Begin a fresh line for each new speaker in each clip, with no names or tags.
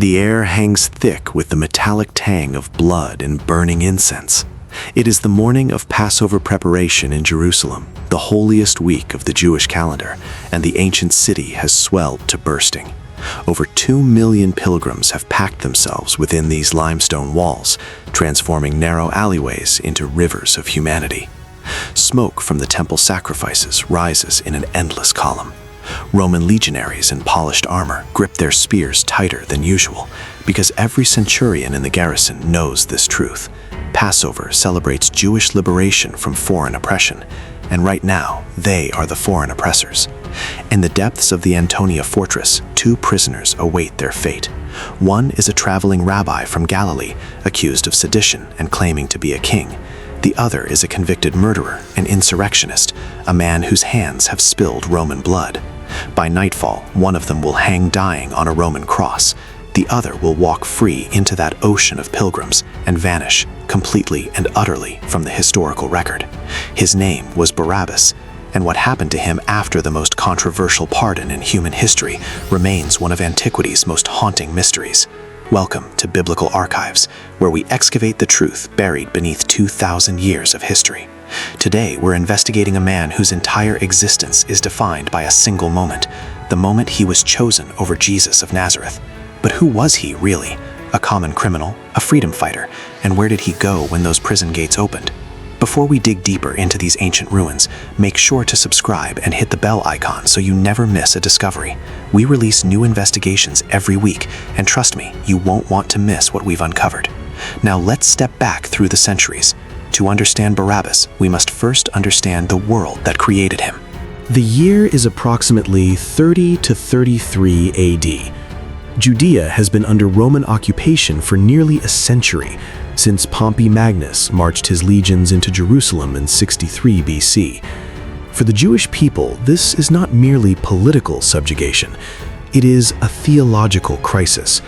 The air hangs thick with the metallic tang of blood and burning incense. It is the morning of Passover preparation in Jerusalem, the holiest week of the Jewish calendar, and the ancient city has swelled to bursting. Over 2 million pilgrims have packed themselves within these limestone walls, transforming narrow alleyways into rivers of humanity. Smoke from the temple sacrifices rises in an endless column. Roman legionaries in polished armor grip their spears tighter than usual, because every centurion in the garrison knows this truth. Passover celebrates Jewish liberation from foreign oppression, and right now, they are the foreign oppressors. In the depths of the Antonia fortress, 2 prisoners await their fate. One is a traveling rabbi from Galilee, accused of sedition and claiming to be a king. The other is a convicted murderer, an insurrectionist, a man whose hands have spilled Roman blood. By nightfall, one of them will hang dying on a Roman cross. The other will walk free into that ocean of pilgrims and vanish completely and utterly from the historical record. His name was Barabbas, and what happened to him after the most controversial pardon in human history remains one of antiquity's most haunting mysteries. Welcome to Biblical Archives, where we excavate the truth buried beneath 2,000 years of history. Today, we're investigating a man whose entire existence is defined by a single moment, the moment he was chosen over Jesus of Nazareth. But who was he, really? A common criminal, a freedom fighter, and where did he go when those prison gates opened? Before we dig deeper into these ancient ruins, make sure to subscribe and hit the bell icon so you never miss a discovery. We release new investigations every week, and trust me, you won't want to miss what we've uncovered. Now let's step back through the centuries. To understand Barabbas, we must first understand the world that created him.
The year is approximately 30 to 33 AD. Judea has been under Roman occupation for nearly a century, since Pompey Magnus marched his legions into Jerusalem in 63 BC. For the Jewish people, this is not merely political subjugation, it is a theological crisis.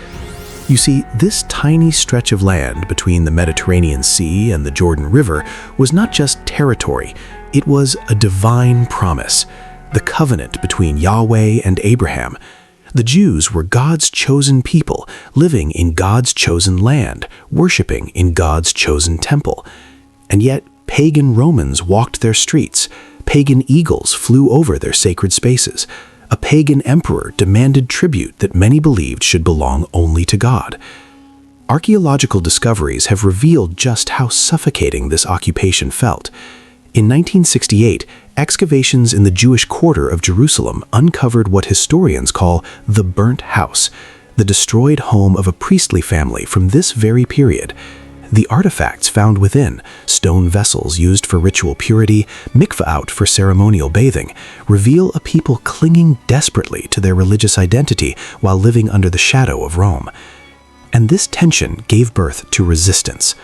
You see, this tiny stretch of land between the Mediterranean Sea and the Jordan River was not just territory, it was a divine promise, the covenant between Yahweh and Abraham. The Jews were God's chosen people, living in God's chosen land, worshiping in God's chosen temple. And yet, pagan Romans walked their streets, pagan eagles flew over their sacred spaces, a pagan emperor demanded tribute that many believed should belong only to God. Archaeological discoveries have revealed just how suffocating this occupation felt. In 1968, excavations in the Jewish quarter of Jerusalem uncovered what historians call the burnt house, the destroyed home of a priestly family from this very period. The artifacts found within, stone vessels used for ritual purity, mikvah for ceremonial bathing, reveal a people clinging desperately to their religious identity while living under the shadow of Rome. And this tension gave birth to resistance.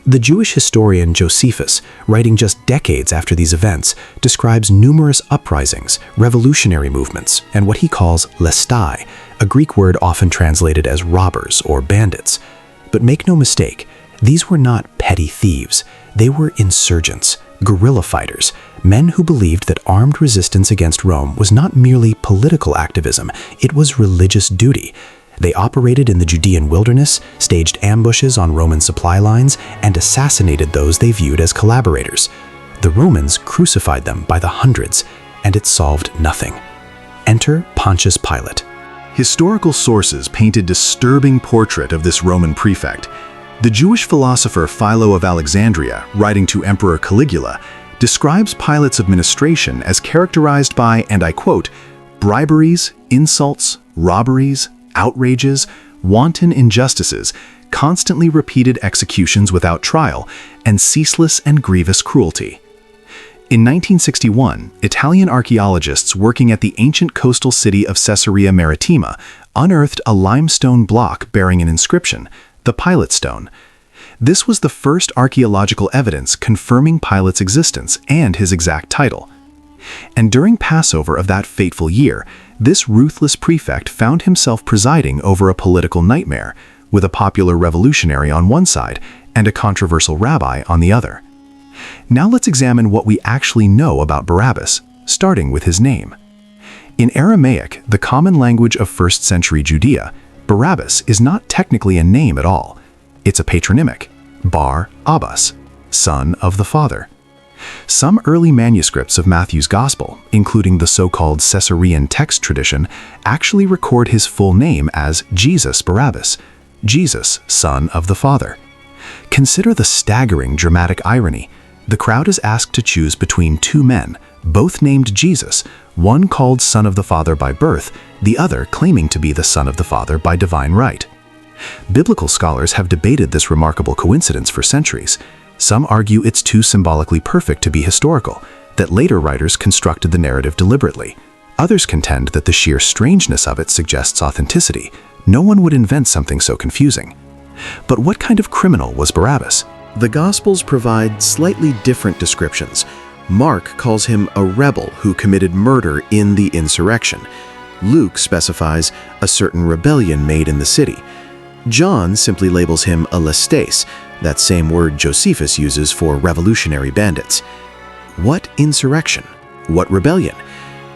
The Jewish historian Josephus, writing just decades after these events, describes numerous uprisings, revolutionary movements, and what he calls lestai, a Greek word often translated as robbers or bandits. But make no mistake, these were not petty thieves. They were insurgents, guerrilla fighters, men who believed that armed resistance against Rome was not merely political activism, it was religious duty. They operated in the Judean wilderness, staged ambushes on Roman supply lines, and assassinated those they viewed as collaborators. The Romans crucified them by the hundreds, and it solved nothing. Enter Pontius Pilate.
Historical sources paint a disturbing portrait of this Roman prefect. The Jewish philosopher Philo of Alexandria, writing to Emperor Caligula, describes Pilate's administration as characterized by, and I quote, briberies, insults, robberies, outrages, wanton injustices, constantly repeated executions without trial, and ceaseless and grievous cruelty. In 1961, Italian archaeologists working at the ancient coastal city of Caesarea Maritima unearthed a limestone block bearing an inscription, the Pilate Stone. This was the first archaeological evidence confirming Pilate's existence and his exact title. And during Passover of that fateful year, this ruthless prefect found himself presiding over a political nightmare, with a popular revolutionary on one side and a controversial rabbi on the other. Now let's examine what we actually know about Barabbas, starting with his name. In Aramaic, the common language of 1st century Judea, Barabbas is not technically a name at all. It's a patronymic, Barabbas, son of the Father. Some early manuscripts of Matthew's Gospel, including the so-called Caesarean text tradition, actually record his full name as Jesus Barabbas, Jesus, son of the Father. Consider the staggering dramatic irony. The crowd is asked to choose between two men, both named Jesus, one called Son of the Father by birth, the other claiming to be the Son of the Father by divine right. Biblical scholars have debated this remarkable coincidence for centuries. Some argue it's too symbolically perfect to be historical, that later writers constructed the narrative deliberately. Others contend that the sheer strangeness of it suggests authenticity. No one would invent something so confusing. But what kind of criminal was Barabbas?
The Gospels provide slightly different descriptions. Mark calls him a rebel who committed murder in the insurrection. Luke specifies a certain rebellion made in the city. John simply labels him a lestes, that same word Josephus uses for revolutionary bandits. What insurrection? What rebellion?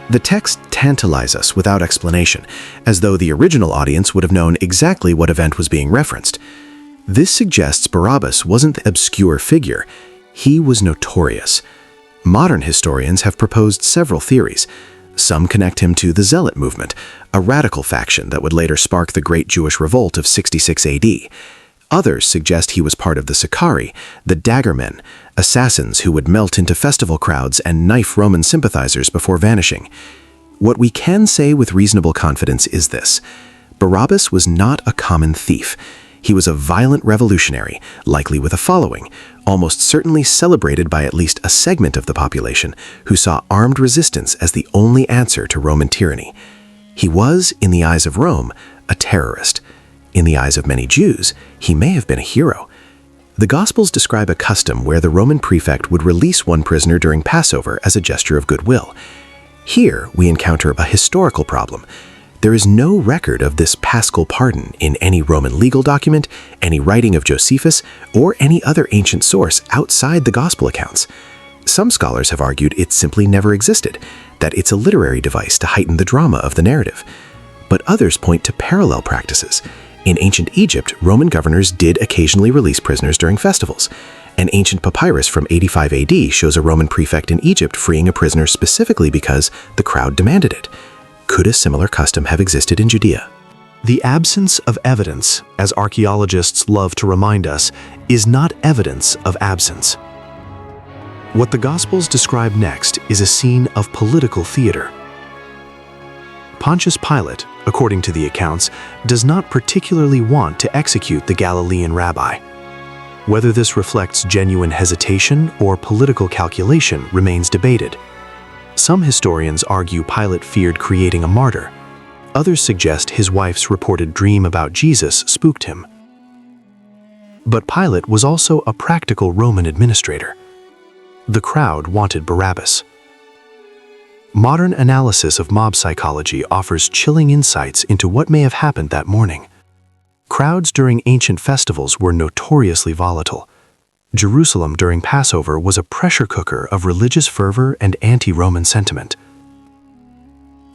The text tantalizes us without explanation, as though the original audience would have known exactly what event was being referenced. This suggests Barabbas wasn't the obscure figure. He was notorious. Modern historians have proposed several theories. Some connect him to the Zealot movement, a radical faction that would later spark the Great Jewish Revolt of 66 AD. Others suggest he was part of the Sicarii, the daggermen, assassins who would melt into festival crowds and knife Roman sympathizers before vanishing. What we can say with reasonable confidence is this: Barabbas was not a common thief. He was a violent revolutionary, likely with a following, almost certainly celebrated by at least a segment of the population who saw armed resistance as the only answer to Roman tyranny. He was, in the eyes of Rome, a terrorist. In the eyes of many Jews, he may have been a hero. The Gospels describe a custom where the Roman prefect would release one prisoner during Passover as a gesture of goodwill. Here, we encounter a historical problem. There is no record of this paschal pardon in any Roman legal document, any writing of Josephus, or any other ancient source outside the Gospel accounts. Some scholars have argued it simply never existed, that it's a literary device to heighten the drama of the narrative. But others point to parallel practices. In ancient Egypt, Roman governors did occasionally release prisoners during festivals. An ancient papyrus from 85 AD shows a Roman prefect in Egypt freeing a prisoner specifically because the crowd demanded it. Could a similar custom have existed in Judea?
The absence of evidence, as archaeologists love to remind us, is not evidence of absence. What the Gospels describe next is a scene of political theater. Pontius Pilate, according to the accounts, does not particularly want to execute the Galilean rabbi. Whether this reflects genuine hesitation or political calculation remains debated. Some historians argue Pilate feared creating a martyr. Others suggest his wife's reported dream about Jesus spooked him. But Pilate was also a practical Roman administrator. The crowd wanted Barabbas. Modern analysis of mob psychology offers chilling insights into what may have happened that morning. Crowds during ancient festivals were notoriously volatile. Jerusalem during Passover was a pressure cooker of religious fervor and anti-Roman sentiment.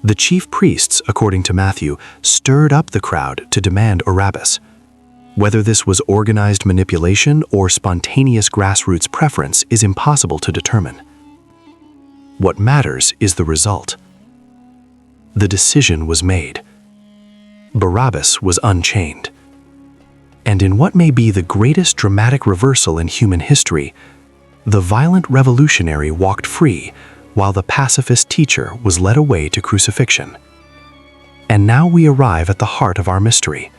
The chief priests, according to Matthew, stirred up the crowd to demand Barabbas. Whether this was organized manipulation or spontaneous grassroots preference is impossible to determine. What matters is the result. The decision was made. Barabbas was unchained. And in what may be the greatest dramatic reversal in human history, the violent revolutionary walked free while the pacifist teacher was led away to crucifixion. And now we arrive at the heart of our mystery.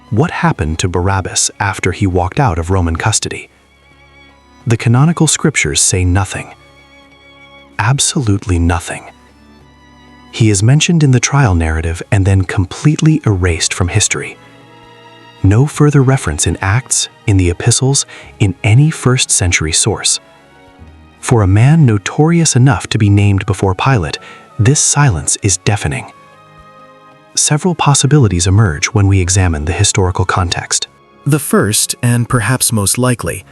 What happened to Barabbas after he walked out of Roman custody? The canonical scriptures say nothing. Absolutely nothing. He is mentioned in the trial narrative and then completely erased from history. No further reference in Acts, in the epistles, in any first-century source. For a man notorious enough to be named before Pilate, this silence is deafening. Several possibilities emerge when we examine the historical context.
The first, and perhaps most likely,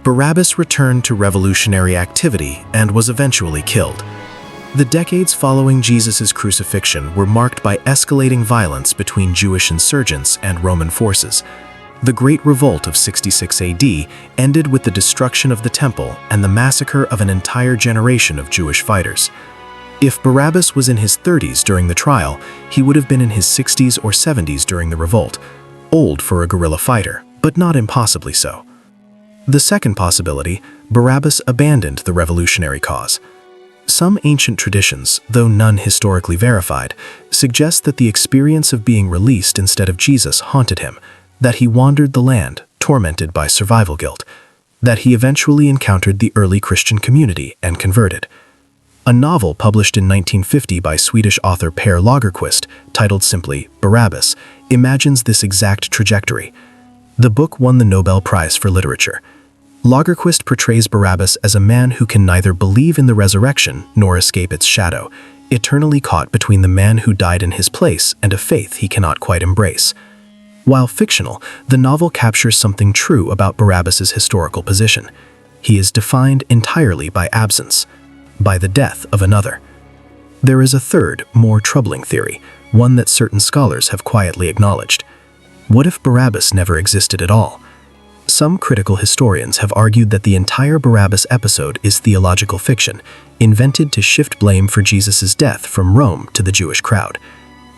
Barabbas returned to revolutionary activity and was eventually killed. The decades following Jesus' crucifixion were marked by escalating violence between Jewish insurgents and Roman forces. The Great Revolt of 66 AD ended with the destruction of the temple and the massacre of an entire generation of Jewish fighters. If Barabbas was in his 30s during the trial, he would have been in his 60s or 70s during the revolt. Old for a guerrilla fighter, but not impossibly so. The second possibility, Barabbas abandoned the revolutionary cause. Some ancient traditions, though none historically verified, suggest that the experience of being released instead of Jesus haunted him, that he wandered the land, tormented by survival guilt, that he eventually encountered the early Christian community and converted. A novel published in 1950 by Swedish author Per Lagerquist, titled simply Barabbas, imagines this exact trajectory. The book won the Nobel Prize for Literature. Lagerquist portrays Barabbas as a man who can neither believe in the resurrection nor escape its shadow, eternally caught between the man who died in his place and a faith he cannot quite embrace. While fictional, the novel captures something true about Barabbas's historical position. He is defined entirely by absence, by the death of another. There is a third, more troubling theory, one that certain scholars have quietly acknowledged. What if Barabbas never existed at all? Some critical historians have argued that the entire Barabbas episode is theological fiction, invented to shift blame for Jesus' death from Rome to the Jewish crowd.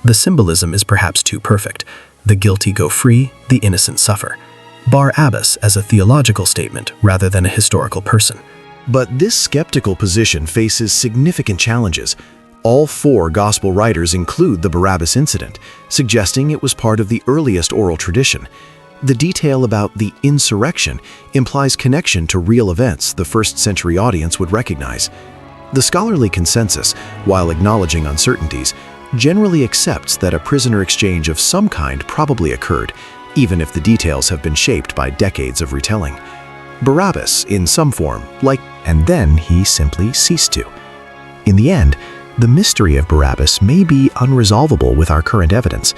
The symbolism is perhaps too perfect. The guilty go free, the innocent suffer. Barabbas as a theological statement rather than a historical person.
But this skeptical position faces significant challenges. All four gospel writers include the Barabbas incident, suggesting it was part of the earliest oral tradition. The detail about the insurrection implies connection to real events the first-century audience would recognize. The scholarly consensus, while acknowledging uncertainties, generally accepts that a prisoner exchange of some kind probably occurred, even if the details have been shaped by decades of retelling. Barabbas, in some form, and then he simply ceased to. In the end, the mystery of Barabbas may be unresolvable with our current evidence,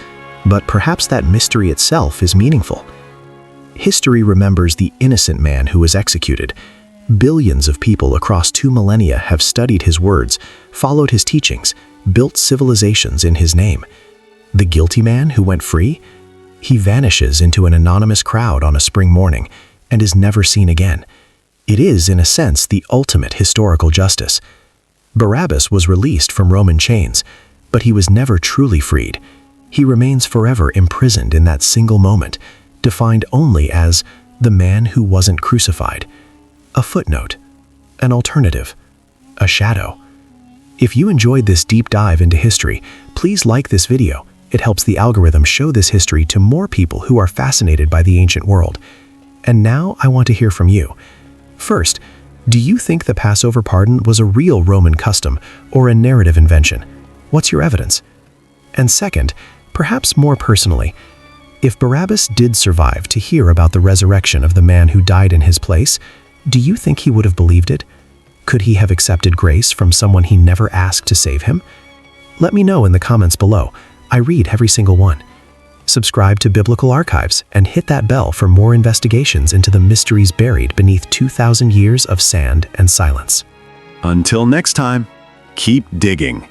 but perhaps that mystery itself is meaningful. History remembers the innocent man who was executed. Billions of people across 2 millennia have studied his words, followed his teachings, built civilizations in his name. The guilty man who went free? He vanishes into an anonymous crowd on a spring morning and is never seen again. It is, in a sense, the ultimate historical justice. Barabbas was released from Roman chains, but he was never truly freed. He remains forever imprisoned in that single moment, defined only as the man who wasn't crucified. A footnote, an alternative, a shadow. If you enjoyed this deep dive into history, please like this video. It helps the algorithm show this history to more people who are fascinated by the ancient world. And now I want to hear from you. First, do you think the Passover pardon was a real Roman custom or a narrative invention? What's your evidence? And second, perhaps more personally, if Barabbas did survive to hear about the resurrection of the man who died in his place, do you think he would have believed it? Could he have accepted grace from someone he never asked to save him? Let me know in the comments below. I read every single one. Subscribe to Biblical Archives and hit that bell for more investigations into the mysteries buried beneath 2,000 years of sand and silence.
Until next time, keep digging.